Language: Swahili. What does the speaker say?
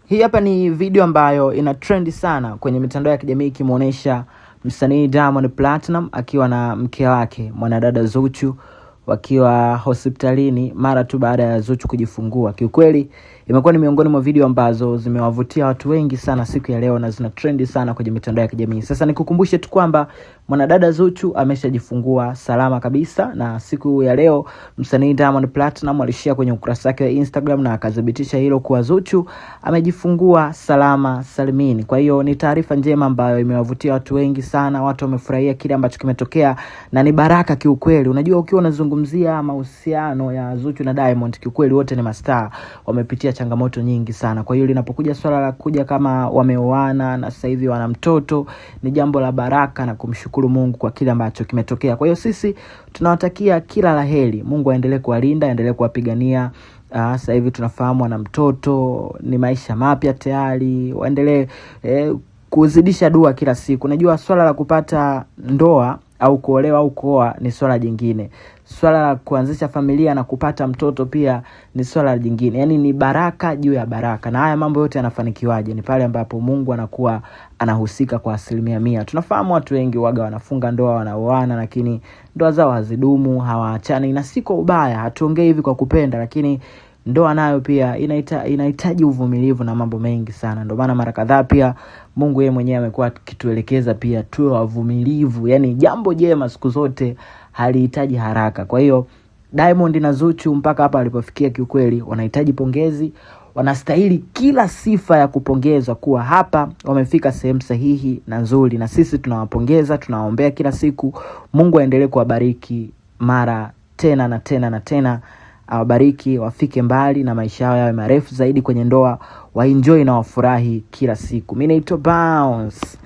Hii hapa ni video ambayo ina trend sana kwenye mitandao ya kijamii ikimuonesha msanii Diamond Platinum akiwa na mke wake mwanadada Zuchu wakiwa hospitalini mara tu baada ya Zuchu kujifungua. Kiukweli imekuwa ni miongoni mwa video ambazo zimewavutia watu wengi sana siku ya leo na zina trend sana kwenye mitandao ya kijamii. Sasa nikukumbushe tu kwamba mwanadada Zuchu ameshajifungua salama kabisa, na siku ya leo msanii Diamond Platinum alishare kwenye ukurasa wake wa Instagram na akadhibitisha hilo kuwa Zuchu amejifungua salama salimini. Kwa hiyo ni taarifa njema ambayo imewavutia watu wengi sana. Watu wamefurahia kile ambacho kimetokea na ni baraka kiukweli. Unajua ukiwa unazungumzia mahusiano ya Zuchu na Diamond, kiukweli wote ni mastaa, wamepitia changamoto nyingi sana. Kwa hiyo linapokuja swala la kuja kama wameoana na sasa hivi wana mtoto, ni jambo la baraka na kumshukuru Mungu kwa kile ambacho kimetokea. Kwa hiyo sisi tunawatakia kila laheri. Mungu aendelee kuwalinda, aendelee kuwapigania. Sasa hivi tunafahamu ana mtoto, ni maisha mapya tayari. Waendelee kuzidisha dua kila siku. Unajua swala la kupata ndoa au kuolewa au kuoa ni swala jingine. Swala la kuanzisha familia na kupata mtoto pia ni swala jingine. Yaani ni baraka juu ya baraka. Na haya mambo yote yanafanikiwaje? Ni pale ambapo Mungu anakuwa anahusika kwa 100%. Tunafahamu watu wengi waga wanafunga ndoa, wanaoana, lakini ndoa zao hazidumu, hawaachani. Na si kwa ubaya, hatuongei hivi kwa kupenda, lakini ndoa nayo pia inahitaji uvumilivu na mambo mengi sana. Ndio maana mara kadhaa pia Mungu yeye mwenyewe amekuwa akituelekeza pia tuwe wavumilivu. Yaani jambo jema siku zote halihitaji haraka. Kwa hiyo Diamond na Zuchu mpaka hapa alipofikia kiukweli wanahitaji pongezi. Wanastahili kila sifa ya kupongezwa kuwa hapa wamefika sehemu sahihi na nzuri, na sisi tunawapongeza, tunawaombea kila siku. Mungu aendelee kuwabariki mara tena na tena na tena. Awabariki, wafike mbali na maisha yao yawe marefu zaidi kwenye ndoa, waenjoy na wafurahi kila siku. Mimi naitwa Bounce.